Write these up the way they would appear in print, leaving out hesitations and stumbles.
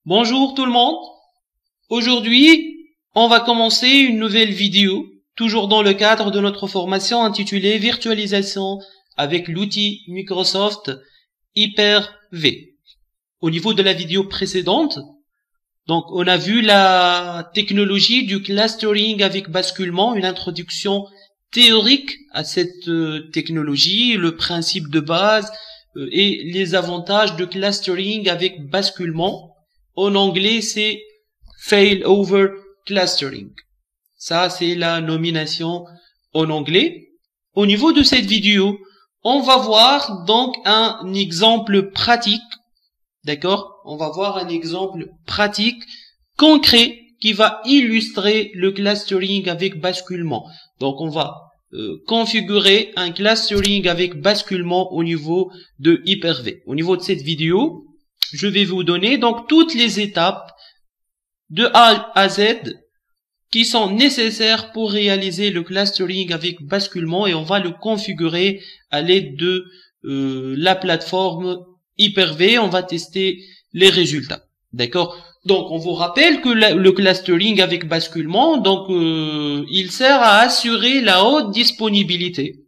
Bonjour tout le monde. Aujourd'hui, on va commencer une nouvelle vidéo, toujours dans le cadre de notre formation intitulée Virtualisation avec l'outil Microsoft Hyper-V. Au niveau de la vidéo précédente, donc on a vu la technologie du clustering avec basculement, une introduction théorique à cette technologie, le principe de base et les avantages de clustering avec basculement. En anglais, c'est failover clustering. Ça, c'est la nomination en anglais. Au niveau de cette vidéo, on va voir donc un exemple pratique. D'accord? On va voir un exemple pratique, concret, qui va illustrer le clustering avec basculement. Donc, on va configurer un clustering avec basculement au niveau de Hyper-V. Au niveau de cette vidéo, je vais vous donner donc toutes les étapes de A à Z qui sont nécessaires pour réaliser le clustering avec basculement et on va le configurer à l'aide de la plateforme Hyper-V. On va tester les résultats. D'accord? Donc, on vous rappelle que le clustering avec basculement, donc, il sert à assurer la haute disponibilité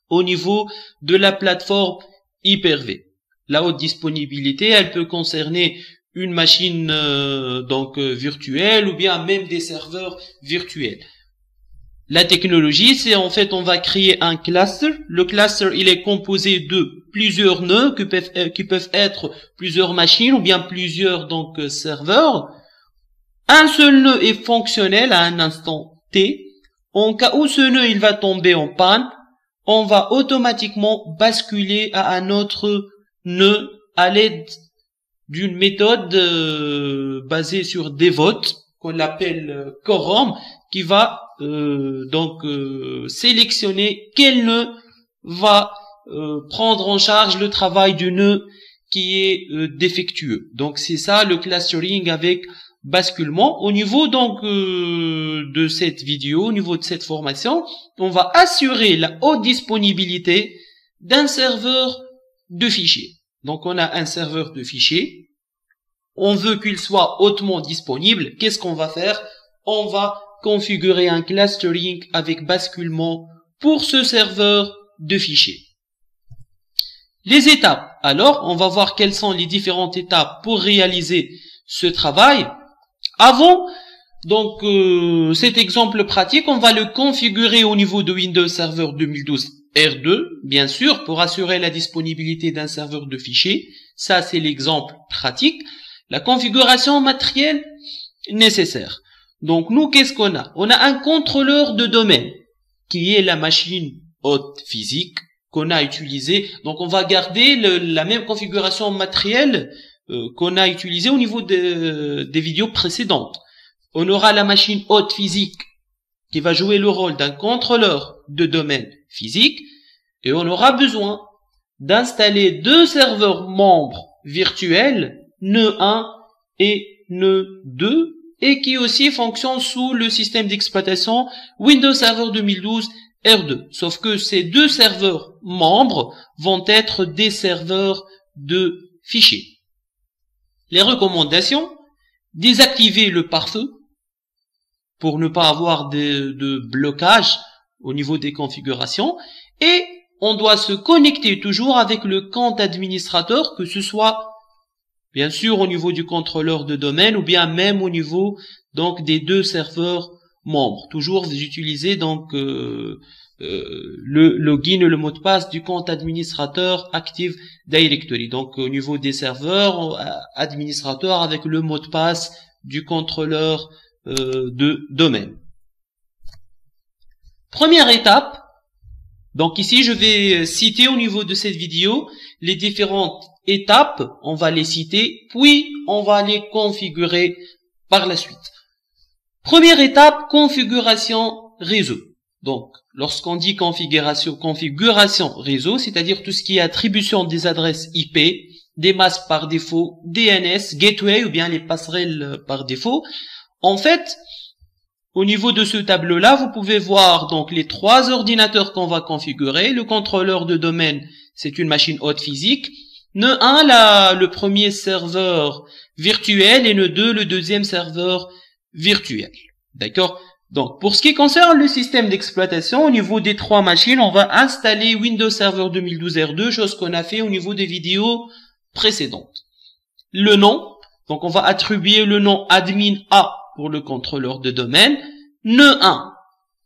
au niveau de la plateforme Hyper-V. La haute disponibilité, elle peut concerner une machine virtuelle ou bien même des serveurs virtuels. La technologie, c'est en fait on va créer un cluster. Le cluster, il est composé de plusieurs nœuds qui peuvent être plusieurs machines ou bien plusieurs serveurs. Un seul nœud est fonctionnel à un instant T. En cas où ce nœud il va tomber en panne, on va automatiquement basculer à un autre nœud à l'aide d'une méthode basée sur des votes qu'on appelle quorum, qui va sélectionner quel nœud va prendre en charge le travail du nœud qui est défectueux. Donc c'est ça le clustering avec basculement. Au niveau de cette vidéo, au niveau de cette formation, on va assurer la haute disponibilité d'un serveur de fichiers. Donc on a un serveur de fichiers, on veut qu'il soit hautement disponible. Qu'est-ce qu'on va faire? On va configurer un clustering avec basculement pour ce serveur de fichiers. Les étapes. Alors, on va voir quelles sont les différentes étapes pour réaliser ce travail. Avant, cet exemple pratique, on va le configurer au niveau de Windows Server 2012 R2, bien sûr, pour assurer la disponibilité d'un serveur de fichiers. Ça, c'est l'exemple pratique. La configuration matérielle nécessaire. Donc, nous, qu'est-ce qu'on a? On a un contrôleur de domaine, qui est la machine hôte physique qu'on a utilisée. Donc, on va garder la même configuration matérielle qu'on a utilisée au niveau des vidéos précédentes. On aura la machine hôte physique qui va jouer le rôle d'un contrôleur de domaine physique et on aura besoin d'installer deux serveurs membres virtuels, nœud 1 et nœud 2, et qui aussi fonctionnent sous le système d'exploitation Windows Server 2012 R2. Sauf que ces deux serveurs membres vont être des serveurs de fichiers. Les recommandations: désactiver le pare-feu pour ne pas avoir de blocage au niveau des configurations, et on doit se connecter toujours avec le compte administrateur, que ce soit bien sûr au niveau du contrôleur de domaine ou bien même au niveau des deux serveurs membres. Toujours vous utilisez le login et le mot de passe du compte administrateur Active Directory. Donc au niveau des serveurs administrateurs avec le mot de passe du contrôleur de domaine. Première étape. Donc ici je vais citer au niveau de cette vidéo les différentes étapes, on va les citer, puis on va les configurer par la suite. Première étape, configuration réseau. Donc, lorsqu'on dit configuration réseau, c'est-à-dire tout ce qui est attribution des adresses IP, des masques par défaut, DNS, gateway ou bien les passerelles par défaut. En fait, au niveau de ce tableau-là, vous pouvez voir les trois ordinateurs qu'on va configurer. Le contrôleur de domaine, c'est une machine hôte physique. Nœud 1, le premier serveur virtuel, et nœud 2, le deuxième serveur virtuel. D'accord? Donc, pour ce qui concerne le système d'exploitation, au niveau des trois machines, on va installer Windows Server 2012 R2, chose qu'on a fait au niveau des vidéos précédentes. Le nom, donc on va attribuer le nom admin A pour le contrôleur de domaine, nœud 1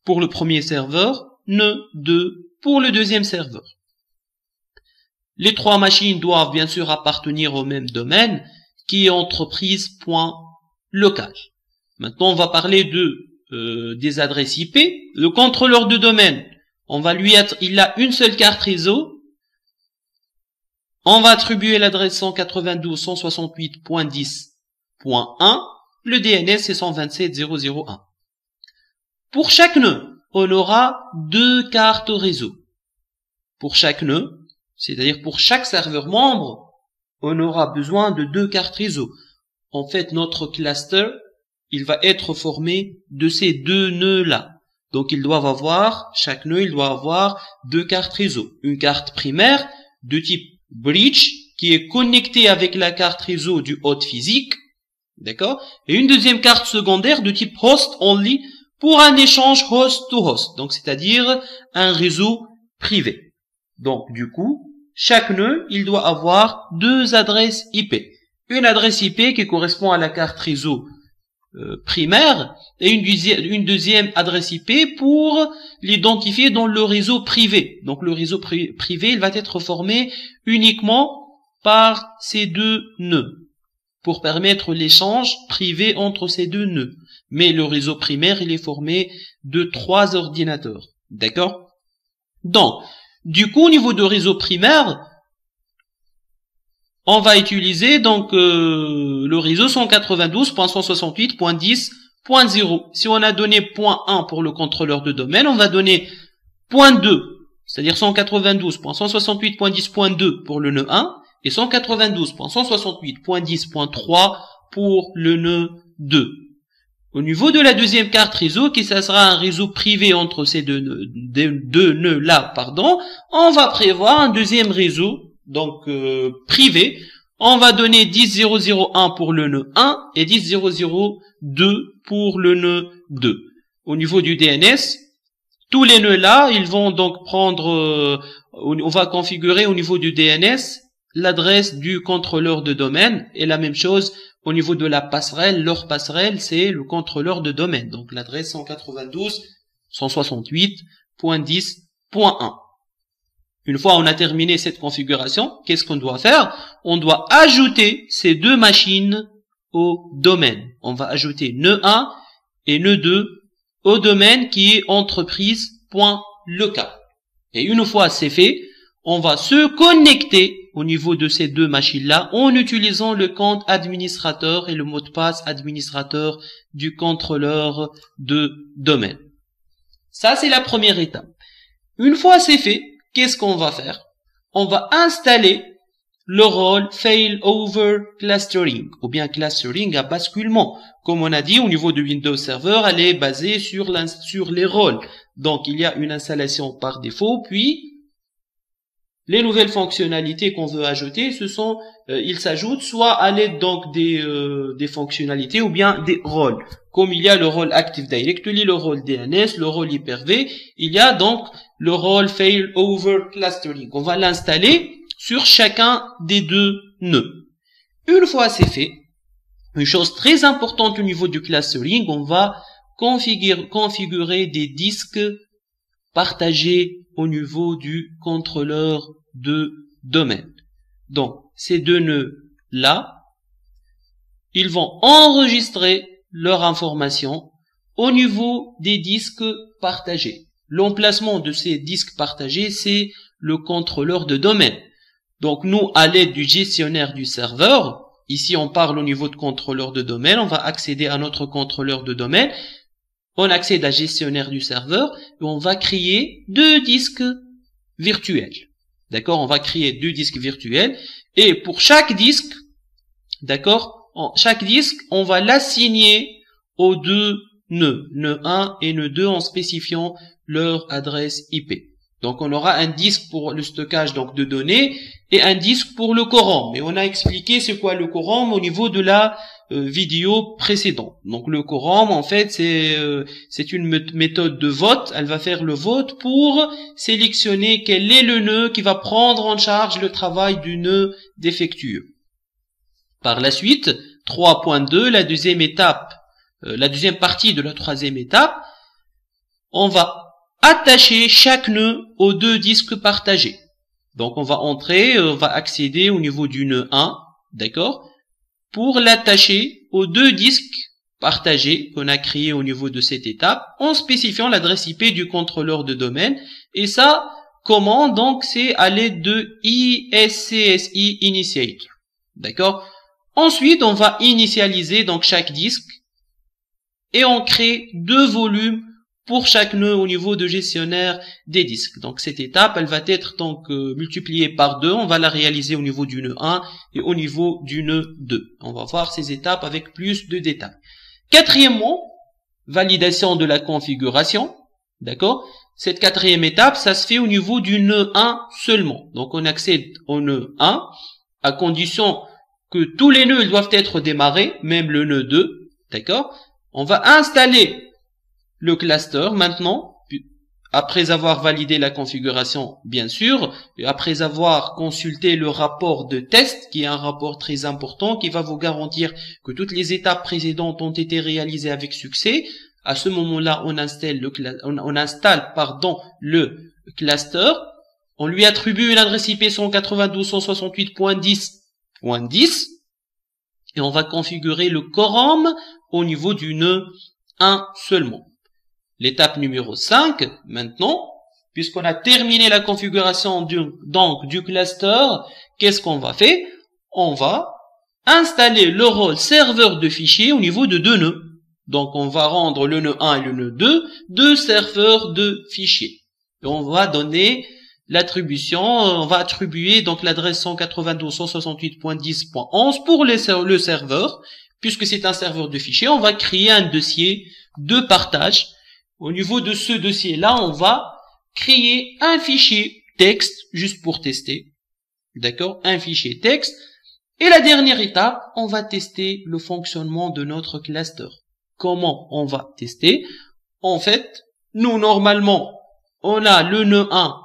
pour le premier serveur, nœud 2 pour le deuxième serveur. Les trois machines doivent bien sûr appartenir au même domaine, qui est entreprise.local. Maintenant, on va parler des adresses IP. Le contrôleur de domaine, il a une seule carte réseau. On va attribuer l'adresse 192.168.10.1. Le DNS, c'est 127.0.0.1. Pour chaque nœud, on aura deux cartes réseau. Pour chaque nœud, c'est-à-dire pour chaque serveur membre, on aura besoin de deux cartes réseau. En fait, notre cluster, il va être formé de ces deux nœuds-là. Donc, chaque nœud, il doit avoir deux cartes réseau. Une carte primaire de type bridge, qui est connectée avec la carte réseau du hôte physique. D'accord? Et une deuxième carte secondaire de type host only, pour un échange host to host. Donc, c'est-à-dire un réseau privé. Donc, du coup, chaque nœud, il doit avoir deux adresses IP. Une adresse IP qui correspond à la carte réseau primaire et une deuxième adresse IP pour l'identifier dans le réseau privé. Donc, le réseau privé, il va être formé uniquement par ces deux nœuds pour permettre l'échange privé entre ces deux nœuds. Mais le réseau primaire, il est formé de 3 ordinateurs. D'accord? Donc, du coup, au niveau de réseau primaire, on va utiliser donc le réseau 192.168.10.0. Si on a donné point 1 pour le contrôleur de domaine, on va donner point 2, c'est-à-dire 192.168.10.2 pour le nœud 1 et 192.168.10.3 pour le nœud 2. Au niveau de la deuxième carte réseau, qui ça sera un réseau privé entre ces deux nœuds-là, on va prévoir un deuxième réseau, donc privé. On va donner 10.0.0.1 pour le nœud 1 et 10.0.0.2 pour le nœud 2. Au niveau du DNS, tous les nœuds-là, ils vont donc prendre, on va configurer au niveau du DNS l'adresse du contrôleur de domaine et la même chose au niveau de la passerelle. Leur passerelle, c'est le contrôleur de domaine. Donc l'adresse 192.168.10.1. Une fois on a terminé cette configuration, qu'est-ce qu'on doit faire? On doit ajouter ces deux machines au domaine. On va ajouter nœud 1 et nœud 2 au domaine qui est entreprise.local. Et une fois c'est fait, on va se connecter au niveau de ces deux machines-là en utilisant le compte administrateur et le mot de passe administrateur du contrôleur de domaine. Ça, c'est la première étape. Une fois c'est fait, qu'est-ce qu'on va faire? On va installer le rôle failover clustering ou bien clustering à basculement. Comme on a dit, au niveau de Windows Server, elle est basée sur les rôles. Donc, il y a une installation par défaut, puis les nouvelles fonctionnalités qu'on veut ajouter, ils s'ajoutent soit à l'aide donc des fonctionnalités ou bien des rôles. Comme il y a le rôle Active Directory, le rôle DNS, le rôle Hyper-V, il y a donc le rôle Failover Clustering. On va l'installer sur chacun des deux nœuds. Une fois c'est fait, une chose très importante au niveau du clustering, on va configurer des disques partagés au niveau du contrôleur de domaine. Donc, ces deux nœuds-là, ils vont enregistrer leur information au niveau des disques partagés. L'emplacement de ces disques partagés, c'est le contrôleur de domaine. Donc, nous, à l'aide du gestionnaire du serveur, ici on parle au niveau de contrôleur de domaine, on va accéder à notre contrôleur de domaine, on accède à gestionnaire du serveur, et on va créer deux disques virtuels. D'accord? On va créer deux disques virtuels, et pour chaque disque, d'accord, chaque disque, on va l'assigner aux deux nœuds, nœud 1 et nœud 2, en spécifiant leur adresse IP. Donc on aura un disque pour le stockage donc de données et un disque pour le quorum. Et on a expliqué c'est quoi le quorum au niveau de la vidéo précédente. Donc le quorum en fait c'est une méthode de vote. Elle va faire le vote pour sélectionner quel est le nœud qui va prendre en charge le travail du nœud défectueux. Par la suite, 3.2, la deuxième étape, la deuxième partie de la troisième étape, on va attacher chaque nœud aux deux disques partagés. Donc on va entrer, on va accéder au niveau du nœud 1, d'accord, pour l'attacher aux deux disques partagés qu'on a créés au niveau de cette étape, en spécifiant l'adresse IP du contrôleur de domaine. Et ça, comment? Donc c'est à l'aide de ISCSI Initiator, d'accord. Ensuite, on va initialiser donc chaque disque et on crée deux volumes pour chaque nœud au niveau de gestionnaire des disques. Donc cette étape, elle va être donc multipliée par 2. On va la réaliser au niveau du nœud 1 et au niveau du nœud 2. On va voir ces étapes avec plus de détails. Quatrièmement, validation de la configuration. D'accord? Cette quatrième étape, ça se fait au niveau du nœud 1 seulement. Donc on accède au nœud 1 à condition que tous les nœuds doivent être démarrés, même le nœud 2. D'accord? On va installer le cluster maintenant, après avoir validé la configuration bien sûr, et après avoir consulté le rapport de test, qui est un rapport très important, qui va vous garantir que toutes les étapes précédentes ont été réalisées avec succès. À ce moment-là, on installe le cluster, on lui attribue une adresse IP 192.168.10.10, et on va configurer le quorum au niveau du nœud 1 seulement. L'étape numéro 5, maintenant, puisqu'on a terminé la configuration du cluster, qu'est-ce qu'on va faire? On va installer le rôle serveur de fichiers au niveau de deux nœuds. Donc on va rendre le nœud 1 et le nœud 2 deux serveurs de fichiers. Et on va donner l'attribution, on va attribuer donc l'adresse 192.168.10.11 pour le serveur. Puisque c'est un serveur de fichiers, on va créer un dossier de partage. Au niveau de ce dossier-là, on va créer un fichier texte, juste pour tester. D'accord? Un fichier texte. Et la dernière étape, on va tester le fonctionnement de notre cluster. Comment on va tester? En fait, nous, normalement, on a le nœud 1.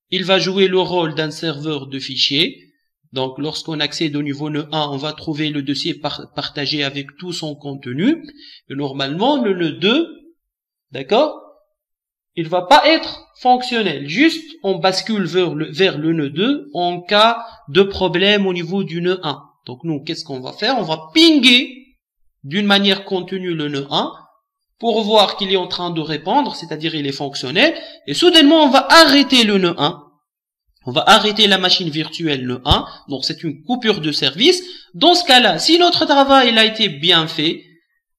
Il va jouer le rôle d'un serveur de fichiers. Donc, lorsqu'on accède au niveau nœud 1, on va trouver le dossier partagé avec tout son contenu. Et normalement, le nœud 2, d'accord, il va pas être fonctionnel. Juste, on bascule vers le nœud 2 en cas de problème au niveau du nœud 1. Donc, nous, qu'est-ce qu'on va faire? On va pinguer d'une manière contenue le nœud 1 pour voir qu'il est en train de répondre, c'est-à-dire il est fonctionnel. Et soudainement, on va arrêter le nœud 1. On va arrêter la machine virtuelle nœud 1, donc c'est une coupure de service. Dans ce cas-là, si notre travail a été bien fait,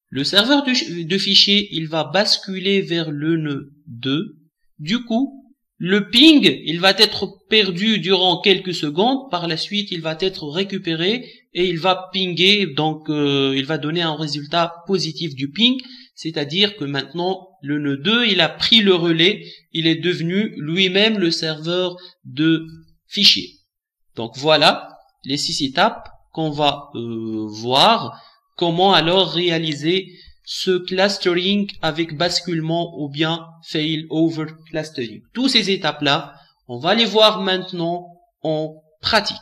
le serveur de fichiers, il va basculer vers le nœud 2. Du coup, le ping, il va être perdu durant quelques secondes. Par la suite, il va être récupéré et il va pinguer, donc il va donner un résultat positif du ping. C'est-à-dire que maintenant, le nœud 2, il a pris le relais, il est devenu lui-même le serveur de fichiers. Donc voilà les 6 étapes qu'on va voir. Comment alors réaliser ce clustering avec basculement ou bien fail-over clustering. Toutes ces étapes-là, on va les voir maintenant en pratique.